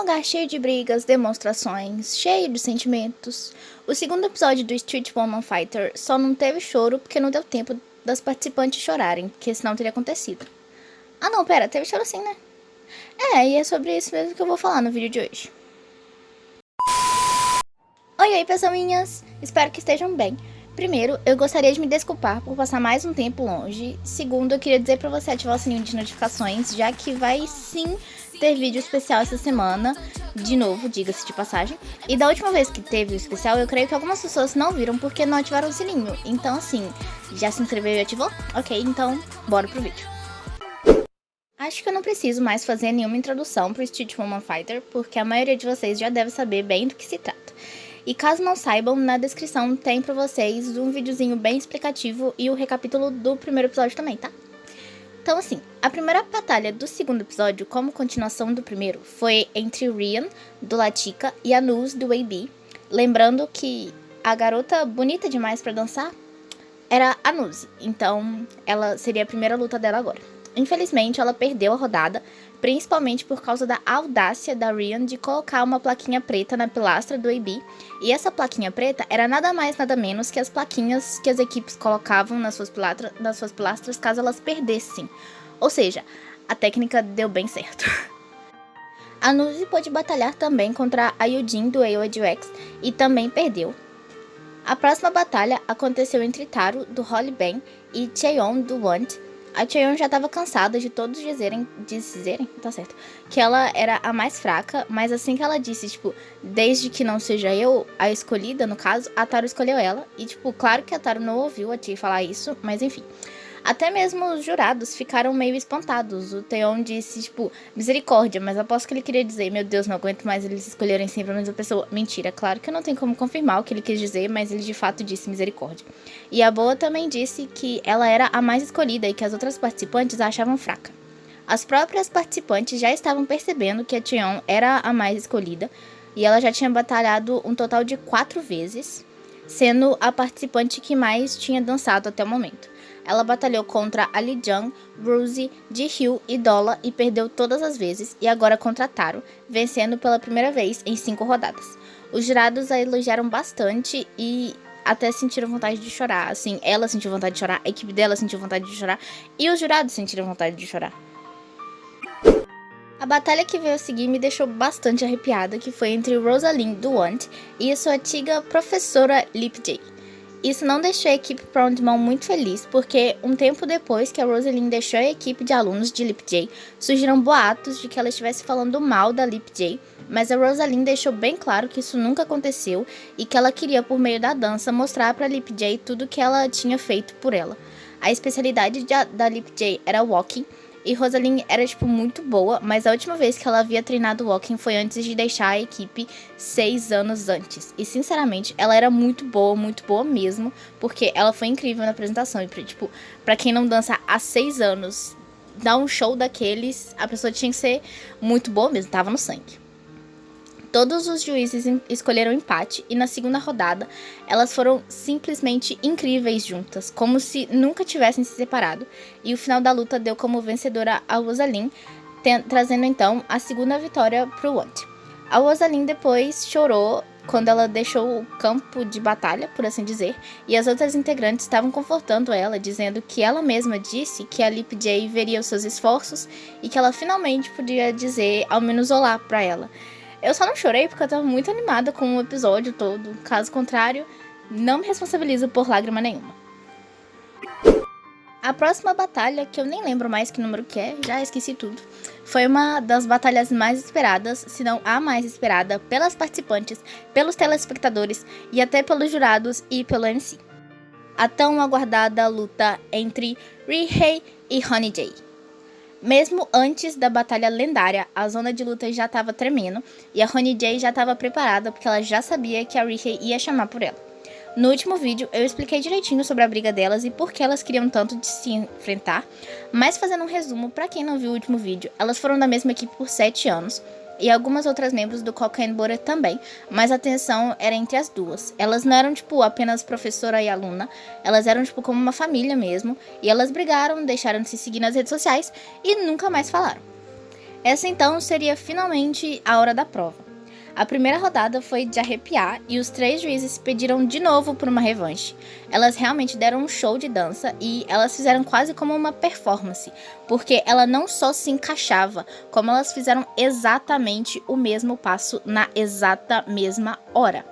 lugar cheio de brigas, demonstrações, cheio de sentimentos, o segundo episódio do Street Woman Fighter só não teve choro porque não deu tempo das participantes chorarem, porque senão teria acontecido. Ah não, pera, teve choro sim, né? E é sobre isso mesmo que eu vou falar no vídeo de hoje. Oi, pessoinhas! Espero que estejam bem. Primeiro, eu gostaria de me desculpar por passar mais um tempo longe. Segundo, eu queria dizer pra você ativar o sininho de notificações, já que vai sim ter vídeo especial essa semana. De novo, diga-se de passagem. E da última vez que teve o especial, eu creio que algumas pessoas não viram porque não ativaram o sininho. Então, assim, já se inscreveu e ativou? Ok, então, bora pro vídeo. Acho que eu não preciso mais fazer nenhuma introdução pro Street Woman Fighter, porque a maioria de vocês já deve saber bem do que se trata. E caso não saibam, na descrição tem pra vocês um videozinho bem explicativo e o recapítulo do primeiro episódio também, tá? Então assim, a primeira batalha do segundo episódio, como continuação do primeiro, foi entre Ryan, do Latika, e a Nuz, do AB. Lembrando que a garota bonita demais pra dançar era a Nuz, então ela seria a primeira luta dela agora. Infelizmente, ela perdeu a rodada, principalmente por causa da audácia da Ryan de colocar uma plaquinha preta na pilastra do AB, e essa plaquinha preta era nada mais nada menos que as plaquinhas que as equipes colocavam nas suas pilastras caso elas perdessem. Ou seja, a técnica deu bem certo. A Nuzi pôde batalhar também contra a Yujin do AOD X e também perdeu. A próxima batalha aconteceu entre Taro, do Holly Ben, e Cheon, do Want. A Cheon já estava cansada de todos dizerem, tá certo, que ela era a mais fraca, mas assim que ela disse, desde que não seja eu a escolhida, no caso, a Taro escolheu ela. E, claro que a Taro não ouviu a Tia falar isso, mas enfim. Até mesmo os jurados ficaram meio espantados. O Theon disse, misericórdia, mas aposto que ele queria dizer, meu Deus, não aguento mais eles escolherem sempre a mesma pessoa. Mentira, claro que não tem como confirmar o que ele quis dizer, mas ele de fato disse misericórdia. E a Boa também disse que ela era a mais escolhida e que as outras participantes a achavam fraca. As próprias participantes já estavam percebendo que a Theon era a mais escolhida, e ela já tinha batalhado um total de 4 vezes, sendo a participante que mais tinha dançado até o momento. Ela batalhou contra a Li Jang, Bruzy, Ji-Hyo e Dola e perdeu todas as vezes, e agora contra Taro, vencendo pela primeira vez em 5 rodadas. Os jurados a elogiaram bastante e até sentiram vontade de chorar. Assim, ela sentiu vontade de chorar, a equipe dela sentiu vontade de chorar e os jurados sentiram vontade de chorar. A batalha que veio a seguir me deixou bastante arrepiada, que foi entre Rosalind, do Want, e a sua antiga professora Lip J. Isso não deixou a equipe Brown de mão muito feliz, porque um tempo depois que a Rosalind deixou a equipe de alunos de Lip J, surgiram boatos de que ela estivesse falando mal da Lip J, mas a Rosalind deixou bem claro que isso nunca aconteceu e que ela queria, por meio da dança, mostrar para Lip J tudo o que ela tinha feito por ela. A especialidade da Lip J era walking, e Rosalind era, muito boa, mas a última vez que ela havia treinado walking foi antes de deixar a equipe 6 anos antes. E, sinceramente, ela era muito boa mesmo, porque ela foi incrível na apresentação. E, pra quem não dança há 6 anos, dar um show daqueles, a pessoa tinha que ser muito boa mesmo, tava no sangue. Todos os juízes escolheram empate e na segunda rodada elas foram simplesmente incríveis juntas, como se nunca tivessem se separado, e o final da luta deu como vencedora a Rosalind, trazendo então a segunda vitória pro Want. A Rosalind depois chorou quando ela deixou o campo de batalha, por assim dizer, e as outras integrantes estavam confortando ela, dizendo que ela mesma disse que a Lip J veria os seus esforços e que ela finalmente podia dizer ao menos olá pra ela. Eu só não chorei porque eu tava muito animada com o episódio todo. Caso contrário, não me responsabilizo por lágrima nenhuma. A próxima batalha, que eu nem lembro mais que número que é, já esqueci tudo, foi uma das batalhas mais esperadas, se não a mais esperada, pelas participantes, pelos telespectadores e até pelos jurados e pelo MC. A tão aguardada luta entre Rihei e Honey J. Mesmo antes da batalha lendária, a zona de luta já estava tremendo e a Honey J já estava preparada porque ela já sabia que a Rihei ia chamar por ela. No último vídeo eu expliquei direitinho sobre a briga delas e por que elas queriam tanto de se enfrentar, mas fazendo um resumo para quem não viu o último vídeo, elas foram da mesma equipe por 7 anos, e algumas outras membros do Coca and Butter também, mas a tensão era entre as duas. Elas não eram, apenas professora e aluna, elas eram, como uma família mesmo, e elas brigaram, deixaram de se seguir nas redes sociais e nunca mais falaram. Essa então seria finalmente a hora da prova. A primeira rodada foi de arrepiar e os 3 juízes pediram de novo por uma revanche. Elas realmente deram um show de dança e elas fizeram quase como uma performance, porque ela não só se encaixava, como elas fizeram exatamente o mesmo passo na exata mesma hora.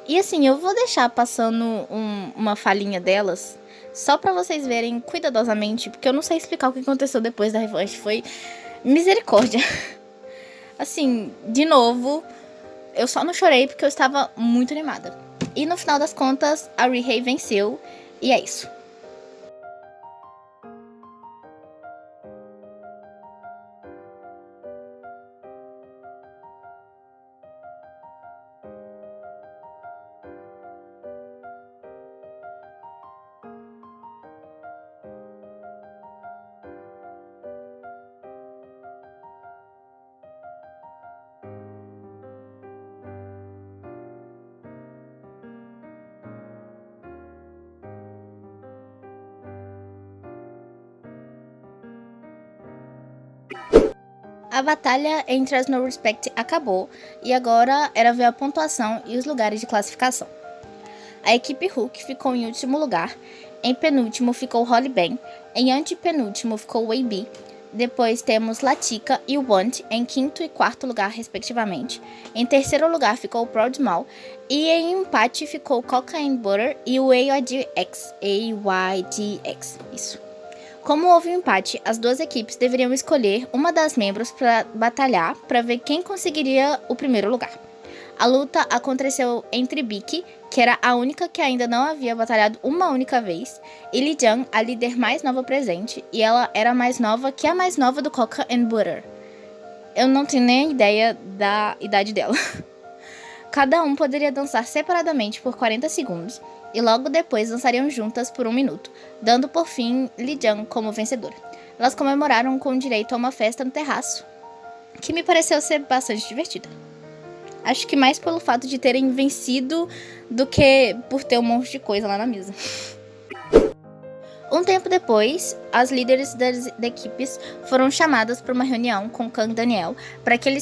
E assim, eu vou deixar passando uma falinha delas, só pra vocês verem cuidadosamente, porque eu não sei explicar o que aconteceu depois da revanche, foi misericórdia. Assim, de novo, eu só não chorei porque eu estava muito animada. E no final das contas, a Rihei venceu, e é isso. A batalha entre as No Respect acabou e agora era ver a pontuação e os lugares de classificação. A equipe Hook ficou em último lugar, em penúltimo ficou Holly Ben, em antepenúltimo ficou Wei B, depois temos Latika e Want em quinto e quarto lugar respectivamente, em terceiro lugar ficou Proud Mall e em empate ficou Cocaine Butter e o AYDX, isso. Como houve um empate, as duas equipes deveriam escolher uma das membros para batalhar para ver quem conseguiria o primeiro lugar. A luta aconteceu entre Biki, que era a única que ainda não havia batalhado uma única vez, e Li Jiang, a líder mais nova presente, e ela era mais nova que a mais nova do Coca and Butter. Eu não tenho nem ideia da idade dela. Cada um poderia dançar separadamente por 40 segundos, e logo depois dançariam juntas por 1 minuto, dando por fim Li Jiang como vencedora. Elas comemoraram com direito a uma festa no terraço, que me pareceu ser bastante divertida. Acho que mais pelo fato de terem vencido do que por ter um monte de coisa lá na mesa. Um tempo depois, as líderes das equipes foram chamadas para uma reunião com Kang Daniel para que ele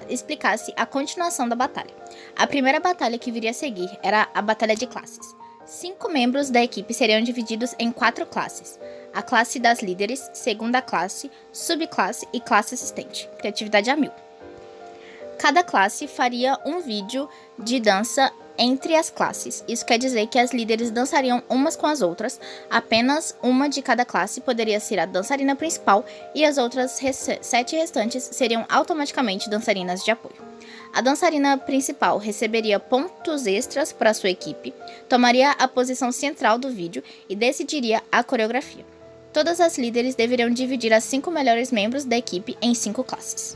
explicasse a continuação da batalha. A primeira batalha que viria a seguir era a batalha de classes. 5 membros da equipe seriam divididos em 4 classes. A classe das líderes, segunda classe, subclasse e classe assistente. Criatividade a 1000. Cada classe faria um vídeo de dança entre as classes. Isso quer dizer que as líderes dançariam umas com as outras. Apenas uma de cada classe poderia ser a dançarina principal e as outras 7 restantes seriam automaticamente dançarinas de apoio. A dançarina principal receberia pontos extras para sua equipe, tomaria a posição central do vídeo e decidiria a coreografia. Todas as líderes deveriam dividir as 5 melhores membros da equipe em 5 classes.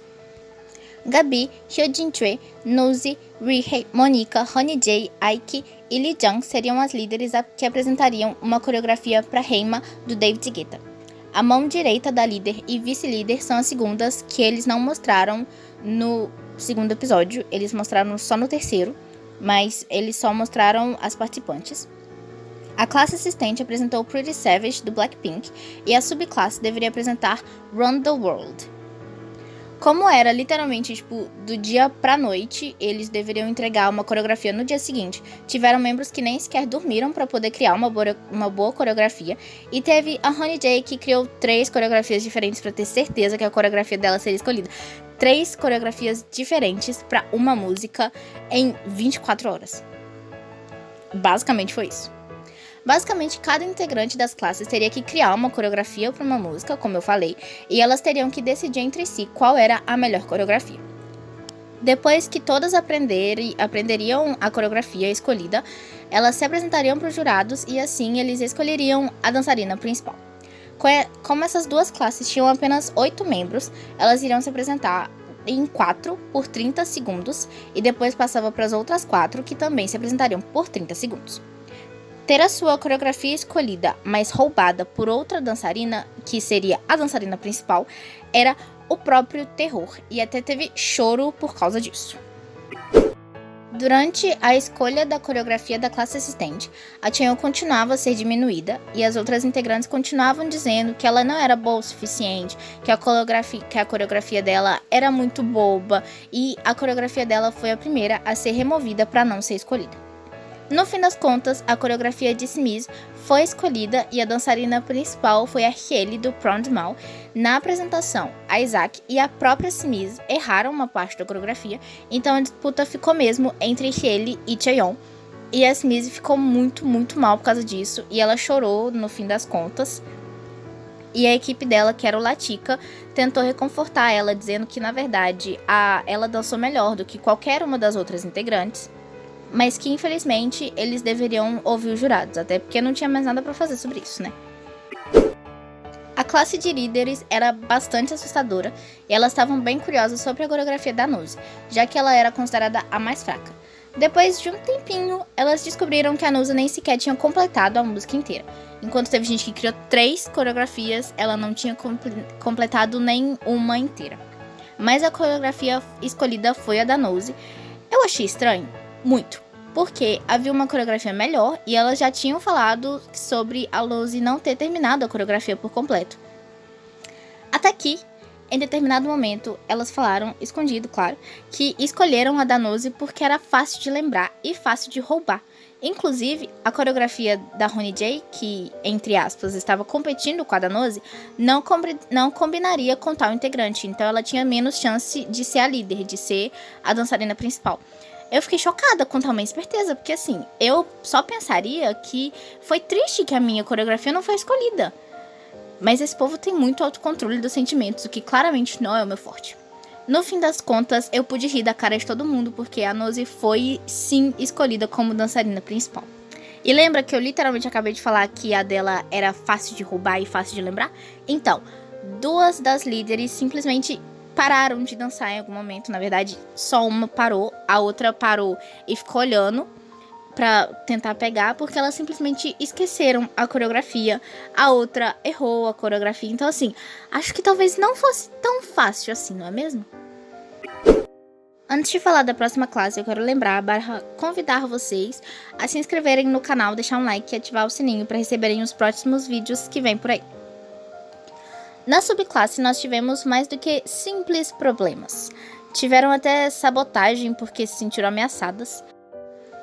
Gabi, Hyojin Choi, Nozy, Rihei, Monica, Honey J, Aiki e Li Jiang seriam as líderes que apresentariam uma coreografia para Reima do David Guetta. A mão direita da líder e vice-líder são as segundas, que eles não mostraram no segundo episódio, eles mostraram só no terceiro, mas eles só mostraram as participantes. A classe assistente apresentou Pretty Savage, do Blackpink, e a subclasse deveria apresentar Run the World. Como era literalmente, do dia pra noite, eles deveriam entregar uma coreografia no dia seguinte. Tiveram membros que nem sequer dormiram pra poder criar uma boa coreografia. E teve a Honey J, que criou 3 coreografias diferentes pra ter certeza que a coreografia dela seria escolhida. 3 coreografias diferentes pra uma música em 24 horas. Basicamente foi isso. Basicamente, cada integrante das classes teria que criar uma coreografia para uma música, como eu falei, e elas teriam que decidir entre si qual era a melhor coreografia. Depois que todas aprenderiam a coreografia escolhida, elas se apresentariam para os jurados e assim eles escolheriam a dançarina principal. Como essas duas classes tinham apenas 8 membros, elas iriam se apresentar em 4 por 30 segundos e depois passava para as outras 4 que também se apresentariam por 30 segundos. Ter a sua coreografia escolhida, mas roubada por outra dançarina, que seria a dançarina principal, era o próprio terror, e até teve choro por causa disso. Durante a escolha da coreografia da classe assistente, a Chaeyoung continuava a ser diminuída e as outras integrantes continuavam dizendo que ela não era boa o suficiente, que a coreografia dela era muito boba e a coreografia dela foi a primeira a ser removida para não ser escolhida. No fim das contas, a coreografia de Smiz foi escolhida e a dançarina principal foi a Hyeli do Prom Mal. Na apresentação, a Isaac e a própria Smiz erraram uma parte da coreografia, então a disputa ficou mesmo entre Hyeli e Chaeyoung. E a Smiz ficou muito mal por causa disso e ela chorou no fim das contas. E a equipe dela, que era o Latika, tentou reconfortar ela, dizendo que na verdade ela dançou melhor do que qualquer uma das outras integrantes, mas que infelizmente eles deveriam ouvir os jurados, até porque não tinha mais nada pra fazer sobre isso, né? A classe de líderes era bastante assustadora e elas estavam bem curiosas sobre a coreografia da Nose, já que ela era considerada a mais fraca. Depois de um tempinho, elas descobriram que a Nose nem sequer tinha completado a música inteira. Enquanto teve gente que criou 3 coreografias, ela não tinha completado nem uma inteira. Mas a coreografia escolhida foi a da Nose. Eu achei estranho, muito, porque havia uma coreografia melhor e elas já tinham falado sobre a Nose não ter terminado a coreografia por completo. Até que, em determinado momento, elas falaram, escondido, claro, que escolheram a da Nose porque era fácil de lembrar e fácil de roubar. Inclusive, a coreografia da Ronnie J, que, entre aspas, estava competindo com a da Nose, não combinaria com tal integrante, então ela tinha menos chance de ser a líder, de ser a dançarina principal. Eu fiquei chocada com tamanha esperteza, porque assim, eu só pensaria que foi triste que a minha coreografia não foi escolhida. Mas esse povo tem muito autocontrole dos sentimentos, o que claramente não é o meu forte. No fim das contas, eu pude rir da cara de todo mundo, porque a Nose foi, sim, escolhida como dançarina principal. E lembra que eu literalmente acabei de falar que a dela era fácil de roubar e fácil de lembrar? Então, 2 das líderes simplesmente pararam de dançar em algum momento. Na verdade, só uma parou, a outra parou e ficou olhando pra tentar pegar, porque elas simplesmente esqueceram a coreografia. A outra errou a coreografia. Então, assim, acho que talvez não fosse tão fácil assim, não é mesmo? Antes de falar da próxima classe, eu quero convidar vocês a se inscreverem no canal, deixar um like e ativar o sininho para receberem os próximos vídeos que vem por aí. Na subclasse, nós tivemos mais do que simples problemas. Tiveram até sabotagem porque se sentiram ameaçadas.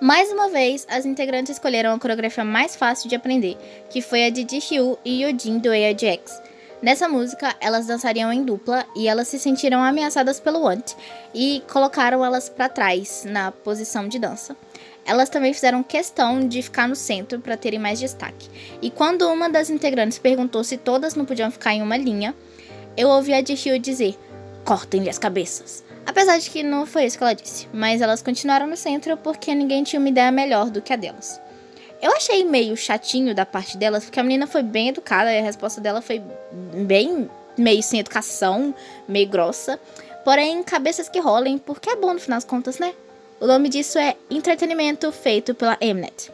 Mais uma vez, as integrantes escolheram a coreografia mais fácil de aprender, que foi a de Ji-Hyo e Yojin do AIGX. Nessa música, elas dançariam em dupla e elas se sentiram ameaçadas pelo Want e colocaram elas para trás na posição de dança. Elas também fizeram questão de ficar no centro para terem mais destaque. E quando uma das integrantes perguntou se todas não podiam ficar em uma linha, eu ouvi a Ji-Hyo dizer, cortem-lhe as cabeças. Apesar de que não foi isso que ela disse, mas elas continuaram no centro porque ninguém tinha uma ideia melhor do que a delas. Eu achei meio chatinho da parte delas, porque a menina foi bem educada e a resposta dela foi bem meio sem educação, meio grossa. Porém, cabeças que rolem, porque é bom no final das contas, né? O nome disso é entretenimento feito pela Mnet.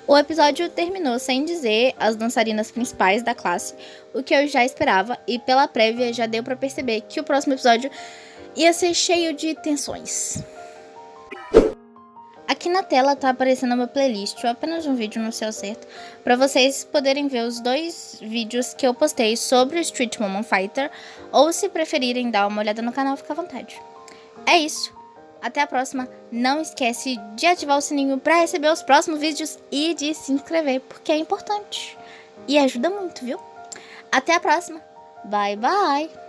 O episódio terminou sem dizer as dançarinas principais da classe, o que eu já esperava, e pela prévia já deu pra perceber que o próximo episódio ia ser cheio de tensões. Aqui na tela tá aparecendo uma playlist, ou apenas um vídeo no céu certo, pra vocês poderem ver os 2 vídeos que eu postei sobre o Street Woman Fighter, ou se preferirem dar uma olhada no canal, fica à vontade. É isso. Até a próxima. Não esquece de ativar o sininho para receber os próximos vídeos e de se inscrever, porque é importante. E ajuda muito, viu? Até a próxima. Bye, bye!